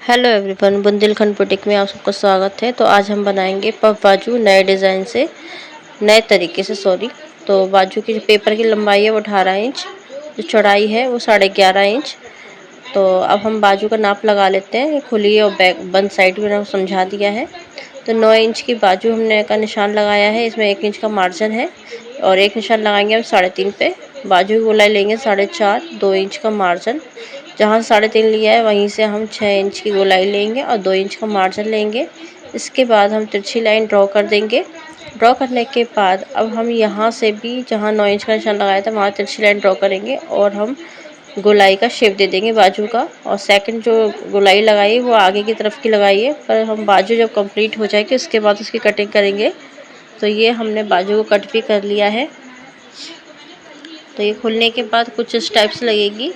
Hello everyone, Bundelkhand boutique में आप सबका स्वागत है। तो आज हम बनाएंगे पफ बाजू नए डिज़ाइन से, नए तरीके से तो बाजू की जो पेपर की लंबाई है वो 18 इंच, जो चौड़ाई है वो 11.5 इंच। तो अब हम बाजू का नाप लगा लेते हैं। खुली और बैक बंद साइड में समझा दिया है। तो 9 इंच की बाजू हमने का निशान लगाया है। इसमें 1 इंच का मार्जिन है और एक निशान लगाएंगे हम 3.5 पे। बाजू की गोलाई लेंगे 4.5, 2 इंच का मार्जिन। जहाँ 3.5 लिया है वहीं से हम 6 इंच की गोलाई लेंगे और 2 इंच का मार्जिन लेंगे। इसके बाद हम तिरछी लाइन ड्रॉ कर देंगे। ड्रॉ करने के बाद अब हम यहाँ से भी जहाँ 9 इंच का निशान लगाया था वहाँ तिरछी लाइन ड्रॉ करेंगे और हम गोलाई का शेप दे देंगे बाजू का। और सेकंड जो गोलाई लगाई वो आगे की तरफ की लगाई है, पर हम बाजू जब कंप्लीट हो जाएगी उसके बाद उसकी कटिंग करेंगे। तो ये हमने बाजू को कट भी कर लिया है। तो ये खुलने के बाद कुछ इस टाइप से लगेगी।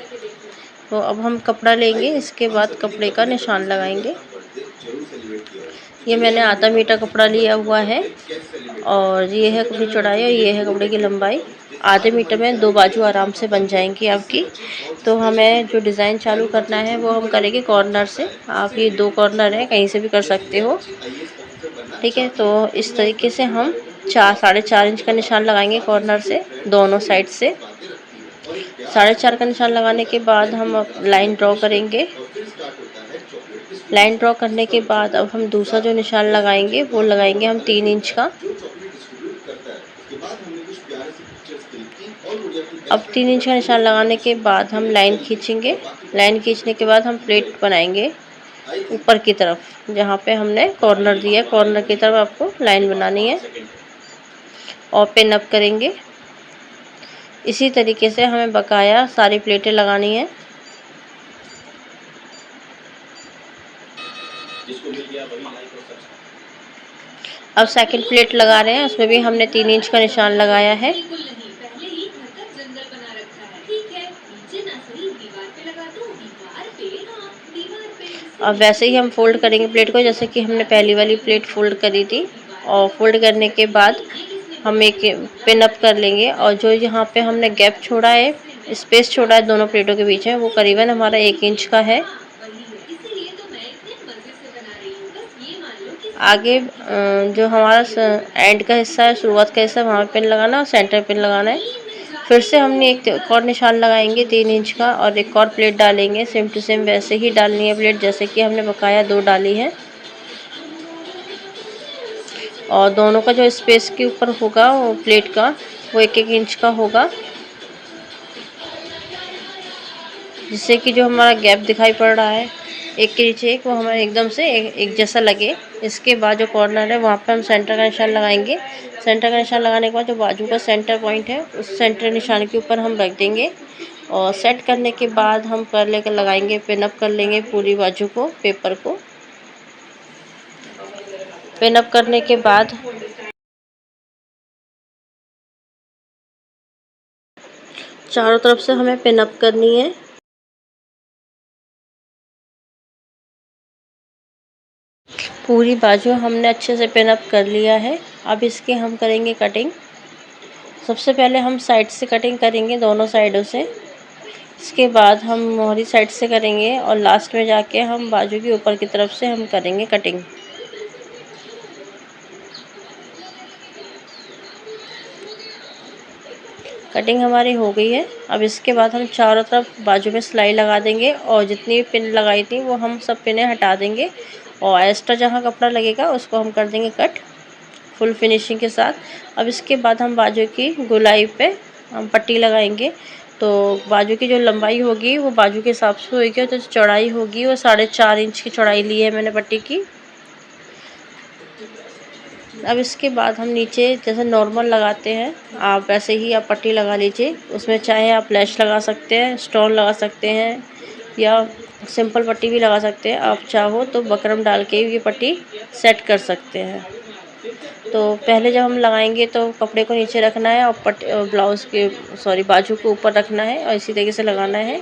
तो अब हम कपड़ा लेंगे, इसके बाद कपड़े का निशान लगाएंगे। ये मैंने आधा मीटर कपड़ा लिया हुआ है और ये है कपड़े की चौड़ाई और ये है कपड़े की लंबाई। आधे मीटर में 2 बाजू आराम से बन जाएंगी आपकी। तो हमें जो डिज़ाइन चालू करना है वो हम करेंगे कॉर्नर से। आप ये 2 कॉर्नर हैं, कहीं से भी कर सकते हो, ठीक है। तो इस तरीके से हम 4.5 इंच का निशान लगाएंगे कॉर्नर से, दोनों साइड से। 4.5 का निशान लगाने के बाद हम अब लाइन ड्रॉ करेंगे। लाइन ड्रॉ करने के बाद अब हम दूसरा जो निशान लगाएंगे वो लगाएंगे हम 3 इंच का। अब 3 इंच का निशान लगाने के बाद हम लाइन खींचेंगे। लाइन खींचने के बाद हम प्लेट बनाएंगे ऊपर की तरफ, जहाँ पे हमने कॉर्नर दिया, कॉर्नर की तरफ आपको लाइन बनानी है और पिन अप करेंगे। इसी तरीके से हमें बकाया सारी प्लेटें लगानी है। अब सेकंड प्लेट लगा रहे हैं, उसमें भी हमने 3 इंच का निशान लगाया है। अब वैसे ही हम फोल्ड करेंगे प्लेट को, जैसे कि हमने पहली वाली प्लेट फोल्ड करी थी। और फोल्ड करने के बाद हम एक पिन अप कर लेंगे और जो यहाँ पे हमने गैप छोड़ा है, स्पेस छोड़ा है दोनों प्लेटों के बीच में, वो करीबन हमारा 1 इंच का है। आगे जो हमारा एंड का हिस्सा है, शुरुआत का हिस्सा, वहाँ पिन लगाना और सेंटर पिन लगाना है। फिर से हमने एक और निशान लगाएंगे 3 इंच का और एक और प्लेट डालेंगे। सेम टू सेम वैसे ही डालनी है प्लेट जैसे कि हमने बकाया 2 डाली है। और दोनों का जो स्पेस के ऊपर होगा वो प्लेट का, वो 1-1 इंच का होगा, जिससे कि जो हमारा गैप दिखाई पड़ रहा है एक के नीचे एक, वो हमारे एकदम से एक जैसा लगे। इसके बाद जो कॉर्नर है वहाँ पे हम सेंटर का निशान लगाएंगे। सेंटर का निशान लगाने के बाद जो बाजू का सेंटर पॉइंट है उस सेंटर निशान के ऊपर हम रख देंगे। और सेट करने के बाद हम कर लेकर लगाएंगे, पिन अप कर लेंगे पूरी बाजू को, पेपर को। पिन अप करने के बाद चारों तरफ से हमें पिन अप करनी है। पूरी बाजू हमने अच्छे से पिन अप कर लिया है। अब इसके हम करेंगे कटिंग। सबसे पहले हम साइड से कटिंग करेंगे, दोनों साइडों से। इसके बाद हम मोहरी साइड से करेंगे और लास्ट में जाके हम बाजू की ऊपर की तरफ से हम करेंगे कटिंग। कटिंग हमारी हो गई है। अब इसके बाद हम चारों तरफ बाजू में सिलाई लगा देंगे और जितनी भी पिन लगाई थी वो हम सब पिनें हटा देंगे और एक्स्ट्रा जहाँ कपड़ा लगेगा उसको हम कर देंगे कट फुल फिनिशिंग के साथ। अब इसके बाद हम बाजू की गोलाई पे हम पट्टी लगाएंगे। तो बाजू की जो लंबाई होगी वो बाजू के हिसाब से होगी और जो चौड़ाई होगी वो 4.5 इंच की चौड़ाई ली है मैंने पट्टी की। अब इसके बाद हम नीचे जैसे नॉर्मल लगाते हैं आप वैसे ही आप पट्टी लगा लीजिए। उसमें चाहे आप लैश लगा सकते हैं, स्टोन लगा सकते हैं या सिंपल पट्टी भी लगा सकते हैं। आप चाहो तो बकरम डाल के ये पट्टी सेट कर सकते हैं। तो पहले जब हम लगाएंगे तो कपड़े को नीचे रखना है और ब्लाउज़ के बाजू को ऊपर रखना है और इसी तरीके से लगाना है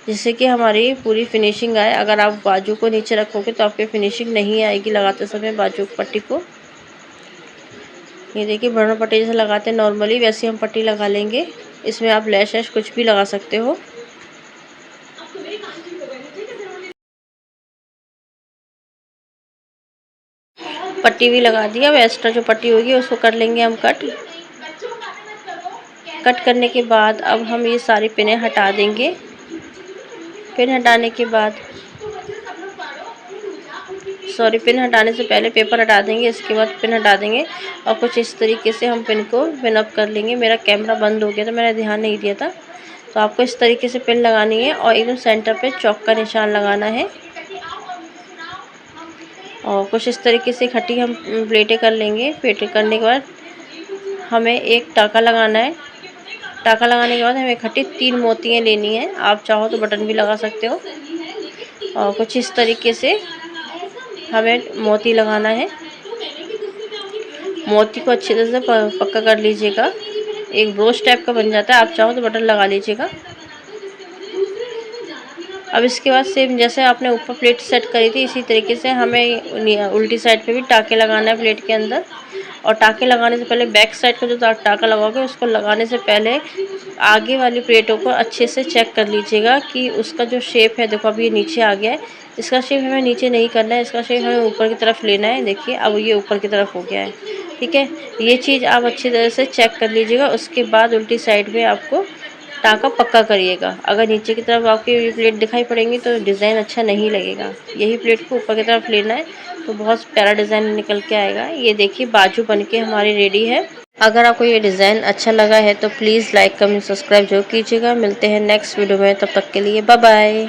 जिससे कि हमारी पूरी फिनिशिंग आए। अगर आप बाजू को नीचे रखोगे तो आपकी फिनिशिंग नहीं आएगी लगाते समय बाजू पट्टी को। ये देखिए बर्नर पट्टी जैसे लगाते हैं नॉर्मली, वैसे हम पट्टी लगा लेंगे। इसमें आप लैश कुछ भी लगा सकते हो। पट्टी भी लगा दी। अब एक्स्ट्रा जो पट्टी होगी उसको कर लेंगे हम कट। कट करने के बाद अब हम ये सारी पिनें हटा देंगे। पिन हटाने के बाद पिन हटाने से पहले पेपर हटा देंगे, इसके बाद पिन हटा देंगे और कुछ इस तरीके से हम पिन को पिन अप कर लेंगे। मेरा कैमरा बंद हो गया था, मैंने ध्यान नहीं दिया था। तो आपको इस तरीके से पिन लगानी है और एकदम सेंटर पे चौक का निशान लगाना है और कुछ इस तरीके से इकट्ठी हम प्लेटें कर लेंगे। प्लेटें करने के बाद हमें एक टाँका लगाना है। टाँका लगाने के बाद हमें इकट्ठी 3 मोतियाँ लेनी है। आप चाहो तो बटन भी लगा सकते हो और कुछ इस तरीके से हमें मोती लगाना है। मोती को अच्छी तरह से पक्का कर लीजिएगा, एक ब्रोच टाइप का बन जाता है। आप चाहो तो बटन लगा लीजिएगा। अब इसके बाद सेम जैसे आपने ऊपर प्लेट सेट करी थी इसी तरीके से हमें उल्टी साइड पे भी टाँके लगाना है प्लेट के अंदर। और टाँके लगाने से पहले बैक साइड का जो टाँका लगाओगे उसको लगाने से पहले आगे वाली प्लेटों को अच्छे से चेक कर लीजिएगा कि उसका जो शेप है, देखो अब ये नीचे आ गया है, इसका शेप हमें नीचे नहीं करना है, इसका शेप हमें ऊपर की तरफ लेना है। देखिए अब ये ऊपर की तरफ हो गया है, ठीक है। ये चीज़ आप अच्छी तरह से चेक कर लीजिएगा। उसके बाद उल्टी साइड में आपको टाँका पक्का करिएगा। अगर नीचे की तरफ आपकी प्लेट दिखाई पड़ेंगी तो डिज़ाइन अच्छा नहीं लगेगा। यही प्लेट को ऊपर की तरफ लेना है तो बहुत प्यारा डिज़ाइन निकल के आएगा। ये देखिए बाजू बनके हमारी रेडी है। अगर आपको ये डिज़ाइन अच्छा लगा है तो प्लीज़ लाइक कमेंट सब्सक्राइब जरूर कीजिएगा। मिलते हैं नेक्स्ट वीडियो में, तब तक के लिए बाय बाय।